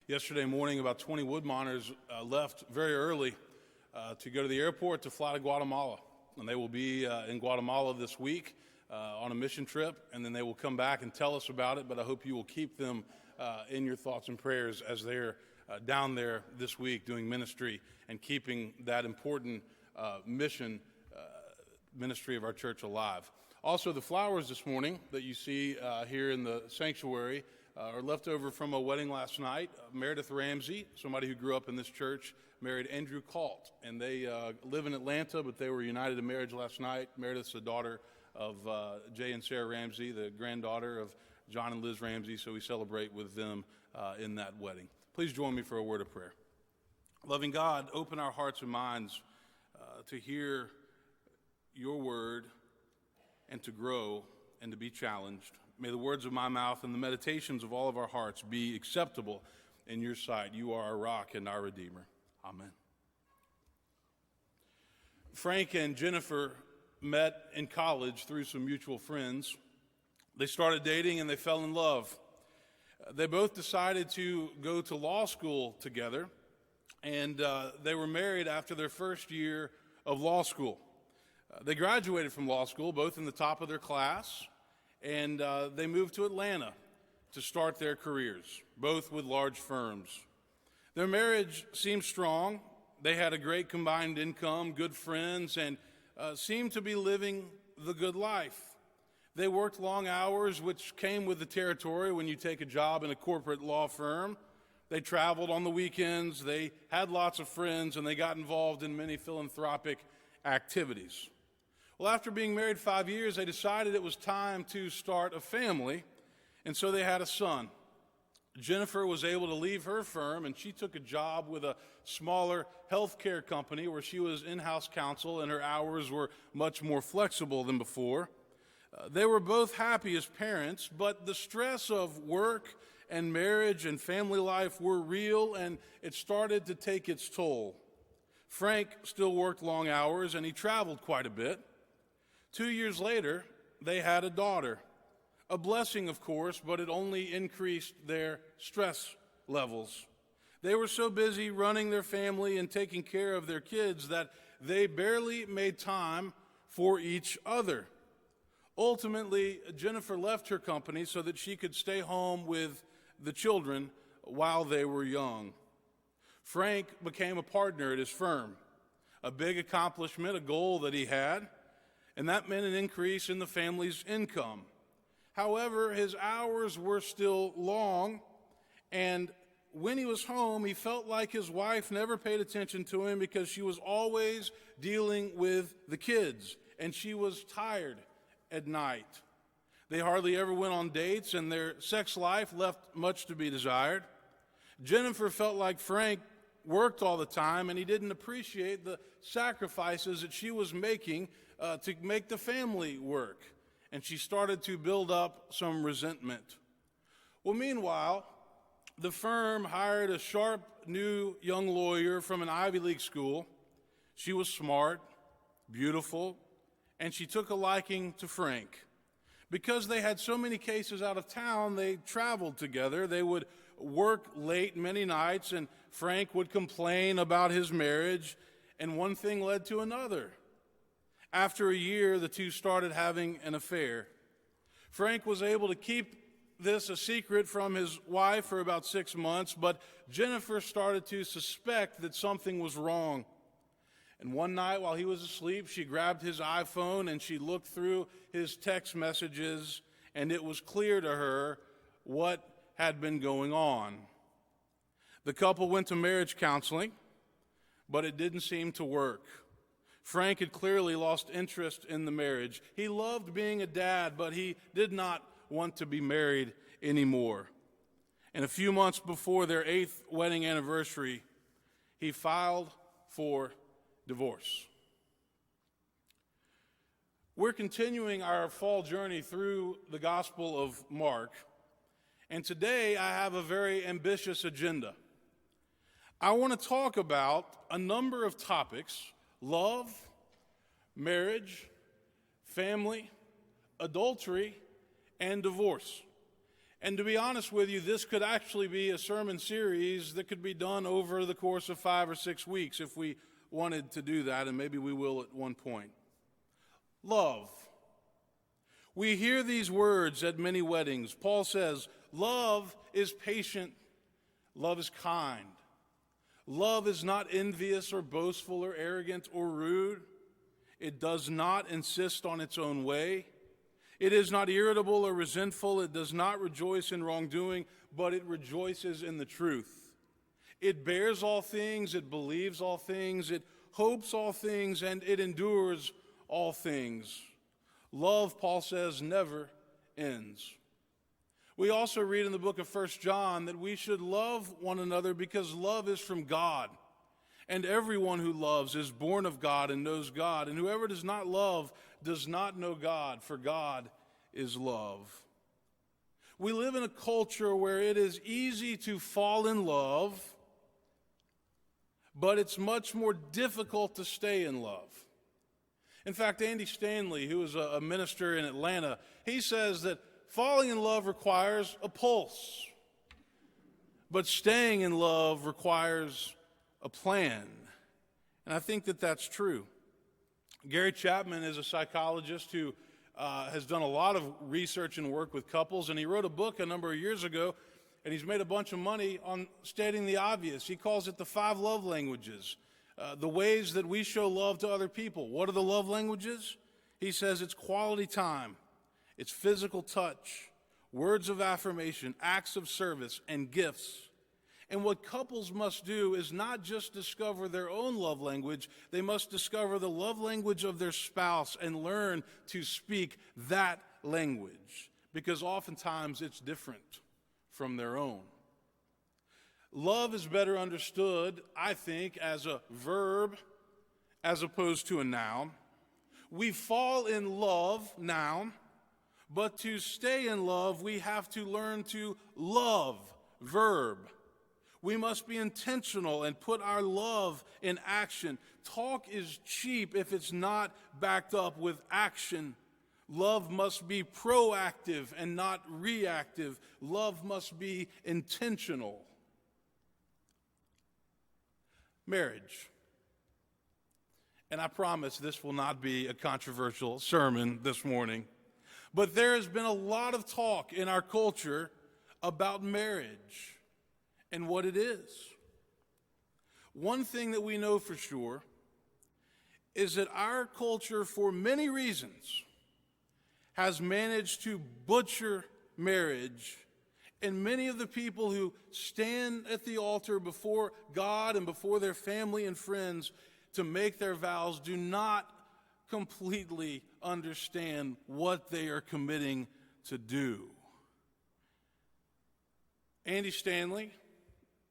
Yesterday morning, about 20 Woodmonters left very early to go to the airport to fly to Guatemala. And they will be in Guatemala this week on a mission trip, and then they will come back and tell us about it. But I hope you will keep them in your thoughts and prayers as they're down there this week doing ministry and keeping that important ministry of our church alive. Also, the flowers this morning that you see here in the sanctuary are left over from a wedding last night. Meredith Ramsey, somebody who grew up in this church, married Andrew Calt, and they live in Atlanta, but they were united in marriage last night. Meredith's the daughter of Jay and Sarah Ramsey, the granddaughter of John and Liz Ramsey, so we celebrate with them in that wedding. Please join me for a word of prayer. Loving God, open our hearts and minds to hear your word and to grow and to be challenged. May the words of my mouth and the meditations of all of our hearts be acceptable in your sight. You are our rock and our Redeemer. Amen. Frank and Jennifer met in college through some mutual friends. They started dating and they fell in love. They both decided to go to law school together, and they were married after their first year of law school. They graduated from law school, both in the top of their class, and they moved to Atlanta to start their careers, both with large firms. Their marriage seemed strong. They had a great combined income, good friends, and seemed to be living the good life. They worked long hours, which came with the territory when you take a job in a corporate law firm. They traveled on the weekends, they had lots of friends, and they got involved in many philanthropic activities. Well, after being married 5 years, they decided it was time to start a family, and so they had a son. Jennifer was able to leave her firm, and she took a job with a smaller healthcare company where she was in-house counsel, and her hours were much more flexible than before. They were both happy as parents, but the stress of work and marriage and family life were real, and it started to take its toll. Frank still worked long hours, and he traveled quite a bit. 2 years later, they had a daughter. A blessing, of course, but it only increased their stress levels. They were so busy running their family and taking care of their kids that they barely made time for each other. Ultimately, Jennifer left her company so that she could stay home with the children while they were young. Frank became a partner at his firm, a big accomplishment, a goal that he had, and that meant an increase in the family's income. However, his hours were still long, and when he was home, he felt like his wife never paid attention to him because she was always dealing with the kids, and she was tired at night. They hardly ever went on dates, and their sex life left much to be desired. Jennifer felt like Frank worked all the time, and he didn't appreciate the sacrifices that she was making to make the family work. And she started to build up some resentment. Well, meanwhile, the firm hired a sharp new young lawyer from an Ivy League school. She was smart, beautiful, and she took a liking to Frank. Because they had so many cases out of town, they traveled together. They would work late many nights, and Frank would complain about his marriage, and one thing led to another. After a year, the two started having an affair. Frank was able to keep this a secret from his wife for about 6 months, but Jennifer started to suspect that something was wrong. And one night while he was asleep, she grabbed his iPhone and she looked through his text messages, and it was clear to her what had been going on. The couple went to marriage counseling, but it didn't seem to work. Frank had clearly lost interest in the marriage. He loved being a dad, but he did not want to be married anymore. And a few months before their 8th wedding anniversary, he filed for divorce. We're continuing our fall journey through the Gospel of Mark, and today I have a very ambitious agenda. I want to talk about a number of topics: love, marriage, family, adultery, and divorce. And to be honest with you, this could actually be a sermon series that could be done over the course of 5 or 6 weeks if we wanted to do that, and maybe we will at one point. Love. We hear these words at many weddings. Paul says, love is patient, love is kind. Love is not envious or boastful or arrogant or rude. It does not insist on its own way. It is not irritable or resentful. It does not rejoice in wrongdoing, but it rejoices in the truth. It bears all things, it believes all things, it hopes all things, and it endures all things. Love, Paul says, never ends. We also read in the book of 1 John that we should love one another because love is from God. And everyone who loves is born of God and knows God. And whoever does not love does not know God, for God is love. We live in a culture where it is easy to fall in love, but it's much more difficult to stay in love. In fact, Andy Stanley, who is a minister in Atlanta, he says that falling in love requires a pulse, but staying in love requires a plan. And I think that that's true. Gary Chapman is a psychologist who has done a lot of research and work with couples, and he wrote a book a number of years ago, and he's made a bunch of money on stating the obvious. He calls it the 5 love languages, the ways that we show love to other people. What are the love languages? He says it's quality time, it's physical touch, words of affirmation, acts of service, and gifts. And what couples must do is not just discover their own love language, they must discover the love language of their spouse and learn to speak that language, because oftentimes it's different from their own. Love is better understood, I think, as a verb as opposed to a noun. We fall in love, noun, but to stay in love, we have to learn to love, verb. We must be intentional and put our love in action. Talk is cheap if it's not backed up with action. Love must be proactive and not reactive. Love must be intentional. Marriage. And I promise this will not be a controversial sermon this morning, but there has been a lot of talk in our culture about marriage and what it is. One thing that we know for sure is that our culture, for many reasons, has managed to butcher marriage, and many of the people who stand at the altar before God and before their family and friends to make their vows do not completely understand what they are committing to do. Andy Stanley,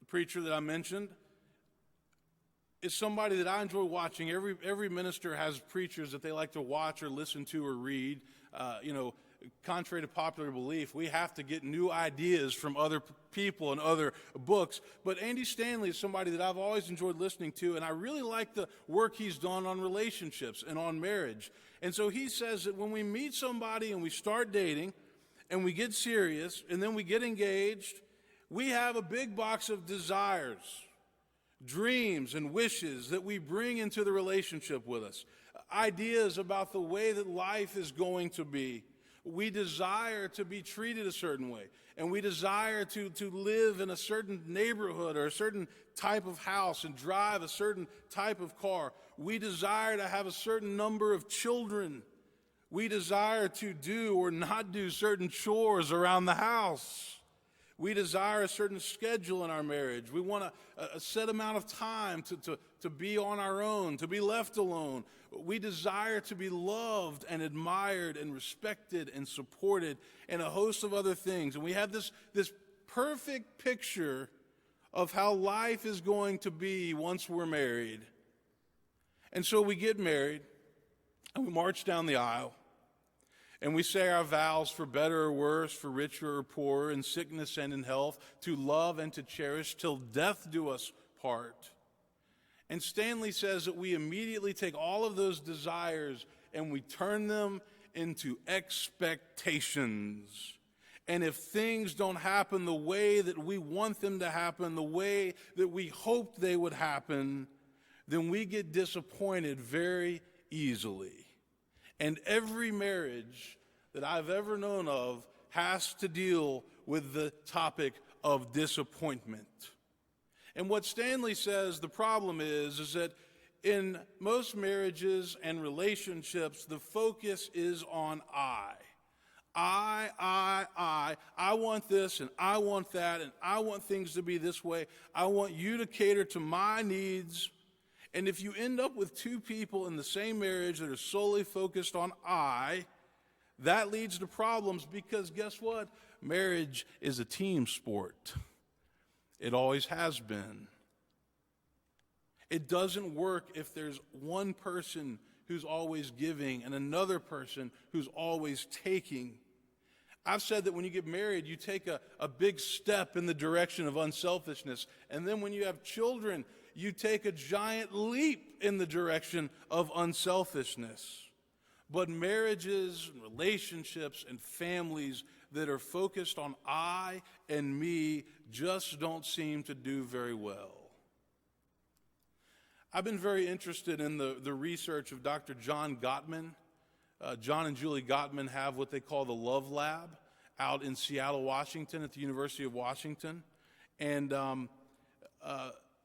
preacher that I mentioned, is somebody that I enjoy watching. Every minister has preachers that they like to watch or listen to or read. Contrary to popular belief, we have to get new ideas from other people and other books. But Andy Stanley is somebody that I've always enjoyed listening to, and I really like the work he's done on relationships and on marriage. And so he says that when we meet somebody and we start dating and we get serious and then we get engaged, we have a big box of desires, dreams, and wishes that we bring into the relationship with us, ideas about the way that life is going to be. We desire to be treated a certain way, and we desire to live in a certain neighborhood or a certain type of house and drive a certain type of car. We desire to have a certain number of children. We desire to do or not do certain chores around the house. We desire a certain schedule in our marriage. We want a set amount of time to be on our own, to be left alone. We desire to be loved and admired and respected and supported, and a host of other things. And we have this perfect picture of how life is going to be once we're married. And so we get married, and we march down the aisle. And we say our vows for better or worse, for richer or poorer, in sickness and in health, to love and to cherish till death do us part. And Stanley says that we immediately take all of those desires and we turn them into expectations. And if things don't happen the way that we want them to happen, the way that we hoped they would happen, then we get disappointed very easily. And every marriage that I've ever known of has to deal with the topic of disappointment. And what Stanley says the problem is that in most marriages and relationships, the focus is on I. I want this and I want that and I want things to be this way. I want you to cater to my needs. And if you end up with two people in the same marriage that are solely focused on I, that leads to problems because guess what? Marriage is a team sport. It always has been. It doesn't work if there's one person who's always giving and another person who's always taking. I've said that when you get married, you take a big step in the direction of unselfishness. And then when you have children, you take a giant leap in the direction of unselfishness. But marriages, relationships, and families that are focused on I and me just don't seem to do very well. I've been very interested in the research of Dr. John Gottman. John and Julie Gottman have what they call the Love Lab out in Seattle, Washington, at the University of Washington. And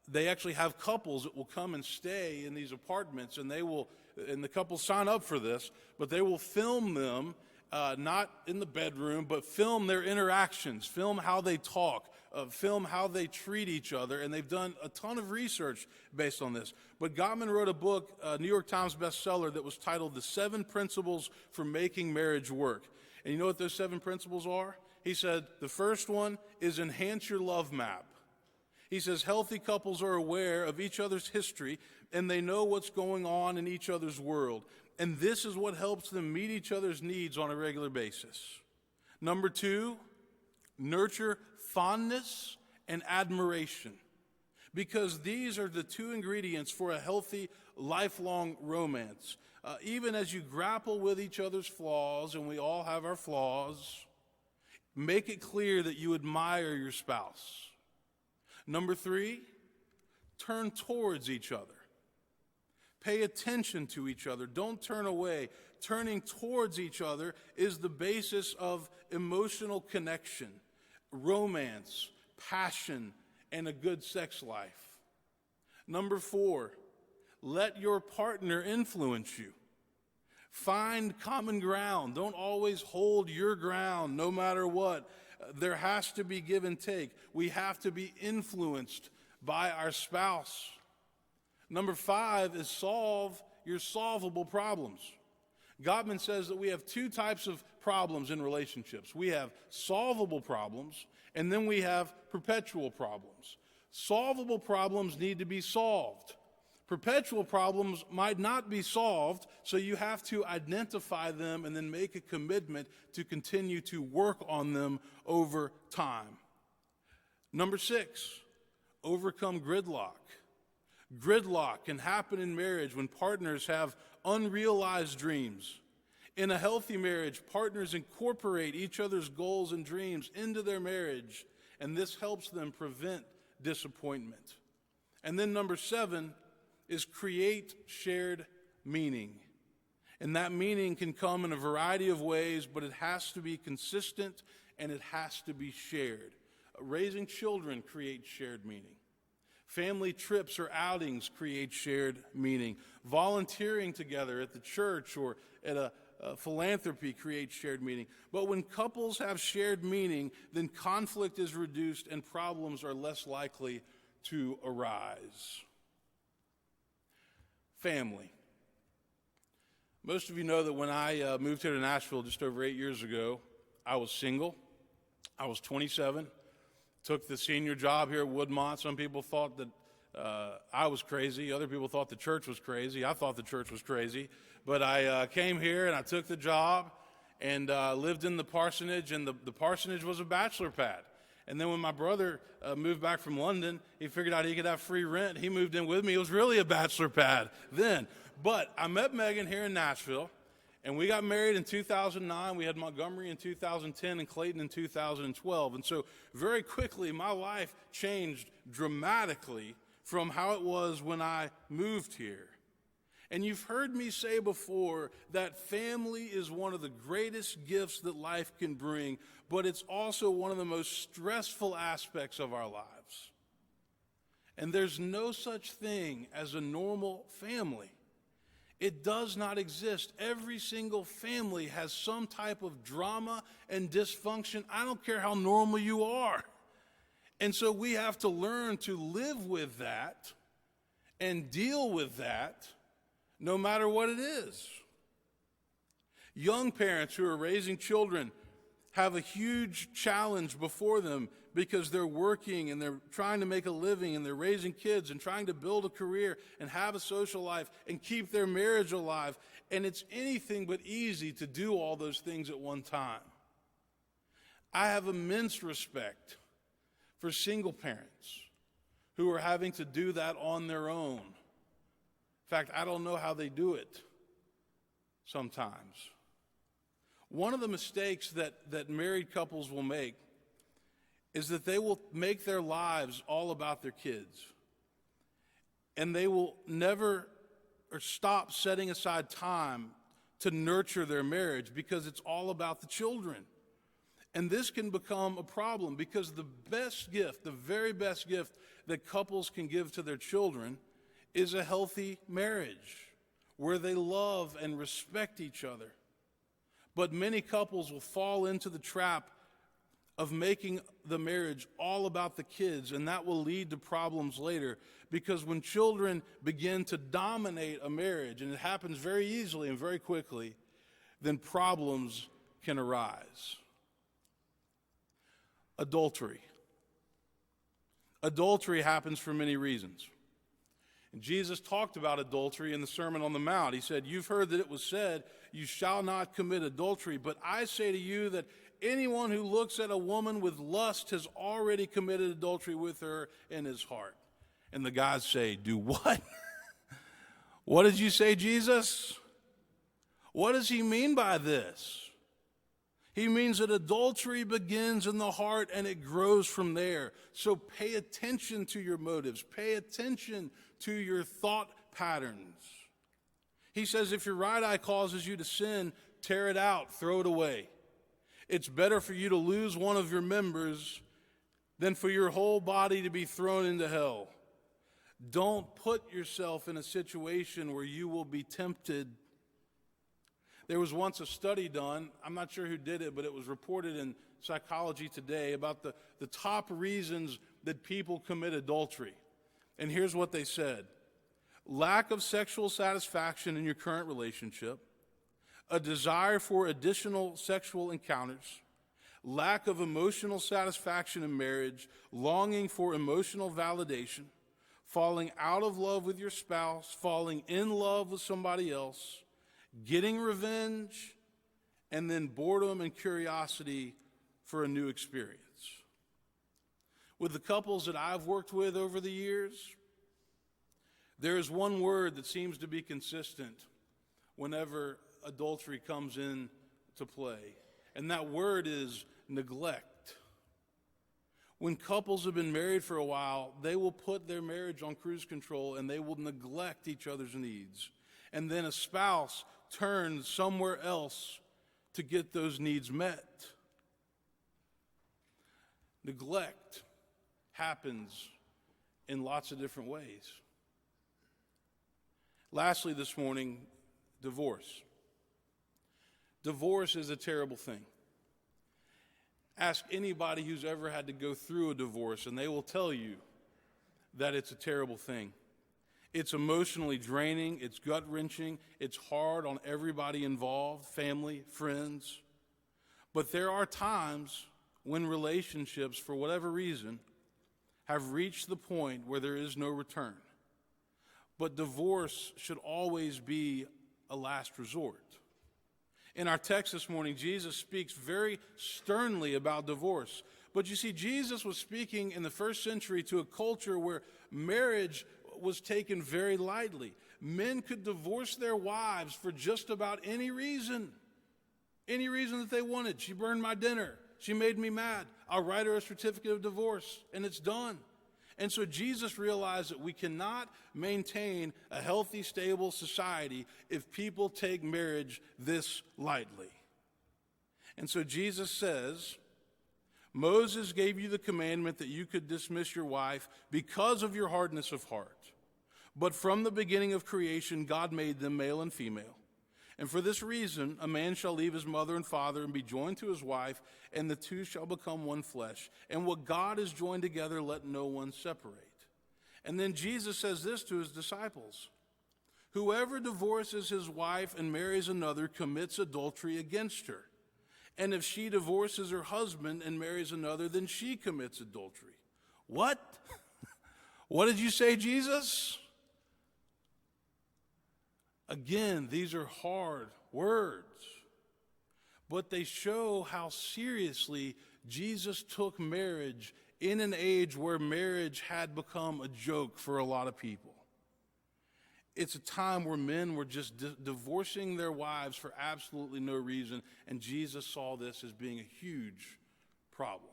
they actually have couples that will come and stay in these apartments, and the couples sign up for this, but they will film them, not in the bedroom, but film their interactions, film how they talk, film how they treat each other, and they've done a ton of research based on this. But Gottman wrote a book, a New York Times bestseller, that was titled The 7 Principles for Making Marriage Work. And you know what those 7 principles are? He said, the first one is enhance your love map. He says healthy couples are aware of each other's history, and they know what's going on in each other's world. And this is what helps them meet each other's needs on a regular basis. Number 2, nurture fondness and admiration, because these are the 2 ingredients for a healthy, lifelong romance. Even as you grapple with each other's flaws, and we all have our flaws, make it clear that you admire your spouse. Number 3, turn towards each other. Pay attention to each other. Don't turn away. Turning towards each other is the basis of emotional connection, romance, passion, and a good sex life. Number 4, let your partner influence you. Find common ground. Don't always hold your ground no matter what. There has to be give and take. We have to be influenced by our spouse. Number 5 is solve your solvable problems. Gottman says that we have 2 types of problems in relationships. We have solvable problems, and then we have perpetual problems. Solvable problems need to be solved. Perpetual problems might not be solved, so you have to identify them and then make a commitment to continue to work on them over time. Number 6, overcome gridlock. Gridlock can happen in marriage when partners have unrealized dreams. In a healthy marriage, partners incorporate each other's goals and dreams into their marriage, and this helps them prevent disappointment. And then number 7 is create shared meaning. And that meaning can come in a variety of ways, but it has to be consistent and it has to be shared. Raising children creates shared meaning. Family trips or outings create shared meaning. Volunteering together at the church or at a philanthropy creates shared meaning. But when couples have shared meaning, then conflict is reduced and problems are less likely to arise. Family. Most of you know that when I moved here to Nashville just over 8 years ago, I was single. I was 27. Took the senior job here at Woodmont. Some people thought that I was crazy. Other people thought the church was crazy. I thought the church was crazy. But I came here and I took the job and lived in the parsonage, and the parsonage was a bachelor pad. And then when my brother moved back from London, he figured out he could have free rent. He moved in with me. It was really a bachelor pad then. But I met Megan here in Nashville, And we got married in 2009. We had Montgomery in 2010 and Clayton in 2012. And so very quickly, my life changed dramatically from how it was when I moved here. And you've heard me say before that family is one of the greatest gifts that life can bring, but it's also one of the most stressful aspects of our lives. And there's no such thing as a normal family. It does not exist. Every single family has some type of drama and dysfunction. I don't care how normal you are. And so we have to learn to live with that and deal with that no matter what it is. Young parents who are raising children have a huge challenge before them because they're working and they're trying to make a living and they're raising kids and trying to build a career and have a social life and keep their marriage alive. And it's anything but easy to do all those things at one time. I have immense respect for single parents who are having to do that on their own. In fact, I don't know how they do it sometimes. One of the mistakes that married couples will make is that they will make their lives all about their kids. And they will never or stop setting aside time to nurture their marriage because it's all about the children. And this can become a problem because the best gift, the very best gift that couples can give to their children is a healthy marriage where they love and respect each other. But many couples will fall into the trap of making the marriage all about the kids, and that will lead to problems later because when children begin to dominate a marriage, and it happens very easily and very quickly, then problems can arise. Adultery. Adultery happens for many reasons. And Jesus talked about adultery in the Sermon on the Mount. He said, "You've heard that it was said, you shall not commit adultery. But I say to you that anyone who looks at a woman with lust has already committed adultery with her in his heart." And the guys say, "Do what?" What did you say, Jesus? What does he mean by this? He means that adultery begins in the heart and it grows from there. So pay attention to your motives. Pay attention to your thought patterns. He says if your right eye causes you to sin, tear it out, throw it away. It's better for you to lose one of your members than for your whole body to be thrown into hell. Don't put yourself in a situation where you will be tempted. There was once a study done, I'm not sure who did it, but it was reported in Psychology Today about the top reasons that people commit adultery. And here's what they said: lack of sexual satisfaction in your current relationship, a desire for additional sexual encounters, lack of emotional satisfaction in marriage, longing for emotional validation, falling out of love with your spouse, falling in love with somebody else, getting revenge, and then boredom and curiosity for a new experience. With the couples that I've worked with over the years, there is one word that seems to be consistent whenever adultery comes into play, and that word is neglect. When couples have been married for a while, they will put their marriage on cruise control and they will neglect each other's needs. And then a spouse turns somewhere else to get those needs met. Neglect happens in lots of different ways. Lastly this morning, divorce. Divorce is a terrible thing. Ask anybody who's ever had to go through a divorce, and they will tell you that it's a terrible thing. It's emotionally draining, it's gut-wrenching, it's hard on everybody involved, family, friends. But there are times when relationships, for whatever reason, have reached the point where there is no return. But divorce should always be a last resort. In our text this morning, Jesus speaks very sternly about divorce. But you see, Jesus was speaking in the first century to a culture where marriage was taken very lightly. men could divorce their wives for just about any reason that they wanted. She burned my dinner. She made me mad. I'll write her a certificate of divorce, and it's done. And so Jesus realized that we cannot maintain a healthy, stable society if people take marriage this lightly. And so Jesus says, Moses gave you the commandment that you could dismiss your wife because of your hardness of heart. But from the beginning of creation, God made them male and female. And for this reason, a man shall leave his mother and father and be joined to his wife, and the two shall become one flesh. And what God has joined together, let no one separate. And then Jesus says this to his disciples: whoever divorces his wife and marries another commits adultery against her. And if she divorces her husband and marries another, then she commits adultery. What? What did you say, Jesus? Again, these are hard words, but they show how seriously Jesus took marriage in an age where marriage had become a joke for a lot of people. It's a time where men were just divorcing their wives for absolutely no reason, and Jesus saw this as being a huge problem.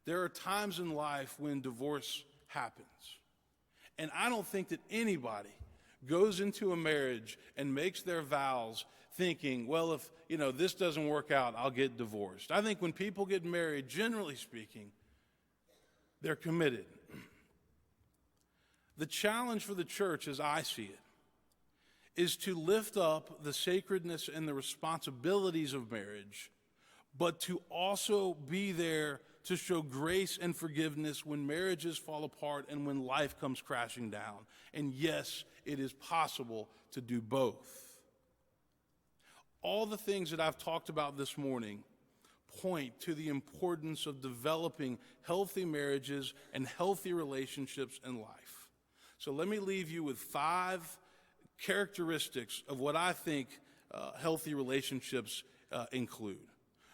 There are times in life when divorce happens, and I don't think that anybody goes into a marriage and makes their vows thinking, well, if this doesn't work out, I'll get divorced. I think when people get married, generally speaking, they're committed. The challenge for the church, as I see it, is to lift up the sacredness and the responsibilities of marriage, but to also be there to show grace and forgiveness when marriages fall apart and when life comes crashing down. And yes, it is possible to do both. All the things that I've talked about this morning point to the importance of developing healthy marriages and healthy relationships in life. So let me leave you with 5 characteristics of what I think healthy relationships include.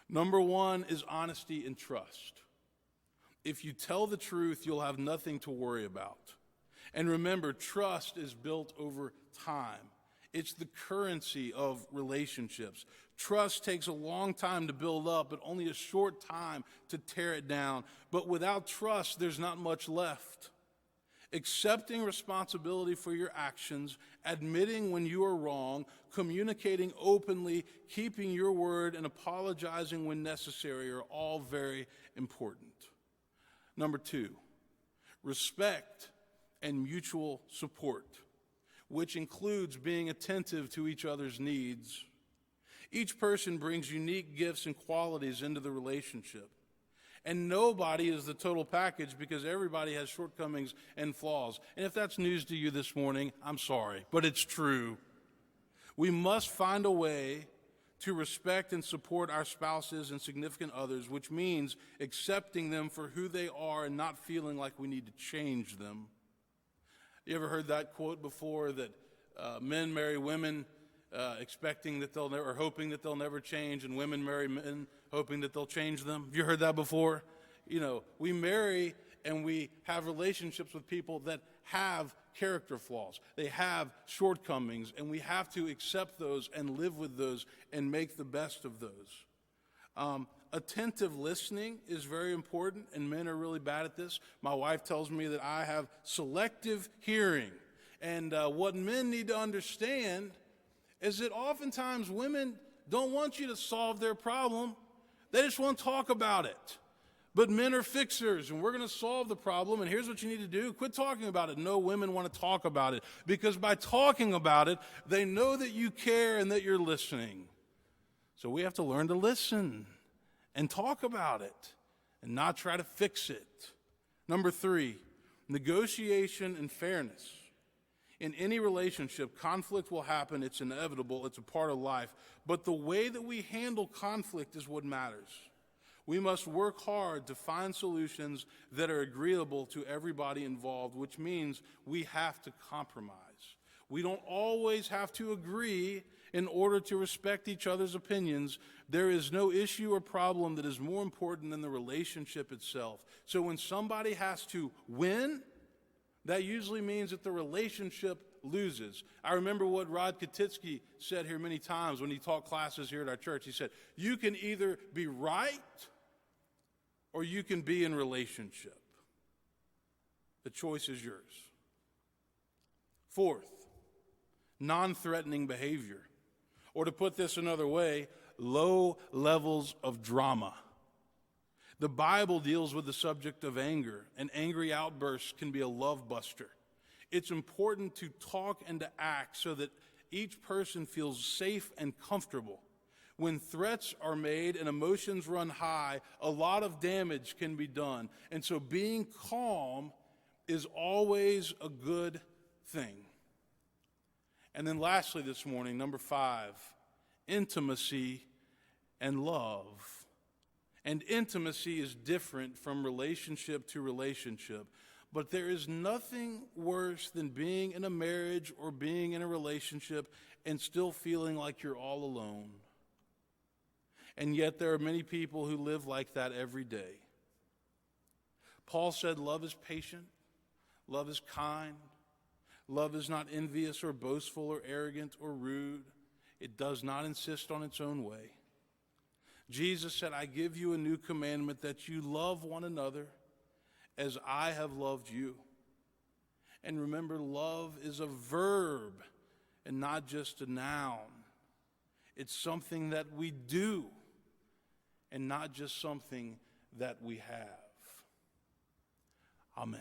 Number 1 is honesty and trust. If you tell the truth, you'll have nothing to worry about. And remember, trust is built over time. It's the currency of relationships. Trust takes a long time to build up, but only a short time to tear it down. But without trust, there's not much left. Accepting responsibility for your actions, admitting when you are wrong, communicating openly, keeping your word, and apologizing when necessary are all very important. Number 2, respect and mutual support, which includes being attentive to each other's needs. Each person brings unique gifts and qualities into the relationship. And nobody is the total package because everybody has shortcomings and flaws. And if that's news to you this morning, I'm sorry, but it's true. We must find a way to respect and support our spouses and significant others, which means accepting them for who they are and not feeling like we need to change them. You ever heard that quote before, that men marry women expecting that they'll never, or hoping that they'll never change, and women marry men hoping that they'll change them? Have you heard that before? We marry and we have relationships with people that have character flaws. They have shortcomings, and we have to accept those and live with those and make the best of those. Attentive listening is very important, and men are really bad at this. My wife tells me that I have selective hearing. And what men need to understand is that oftentimes women don't want you to solve their problem. They just want to talk about it. But men are fixers, and we're going to solve the problem, and here's what you need to do. Quit talking about it. No, women want to talk about it, because by talking about it, they know that you care and that you're listening. So we have to learn to listen and talk about it and not try to fix it. Number 3, negotiation and fairness. In any relationship, conflict will happen. It's inevitable. It's a part of life. But the way that we handle conflict is what matters. We must work hard to find solutions that are agreeable to everybody involved, which means we have to compromise. We don't always have to agree in order to respect each other's opinions. There is no issue or problem that is more important than the relationship itself. So when somebody has to win, that usually means that the relationship loses. I remember what Rod Katitsky said here many times when he taught classes here at our church. He said, you can either be right or you can be in relationship. The choice is yours. Fourth, non-threatening behavior. Or to put this another way, low levels of drama. The Bible deals with the subject of anger, and angry outbursts can be a love buster. It's important to talk and to act so that each person feels safe and comfortable. When threats are made and emotions run high, a lot of damage can be done. And so being calm is always a good thing. And then lastly this morning, number 5, intimacy and love. And intimacy is different from relationship to relationship. But there is nothing worse than being in a marriage or being in a relationship and still feeling like you're all alone. And yet there are many people who live like that every day. Paul said love is patient, love is kind, love is not envious or boastful or arrogant or rude. It does not insist on its own way. Jesus said, I give you a new commandment that you love one another as I have loved you. And remember, love is a verb and not just a noun. It's something that we do and not just something that we have. Amen.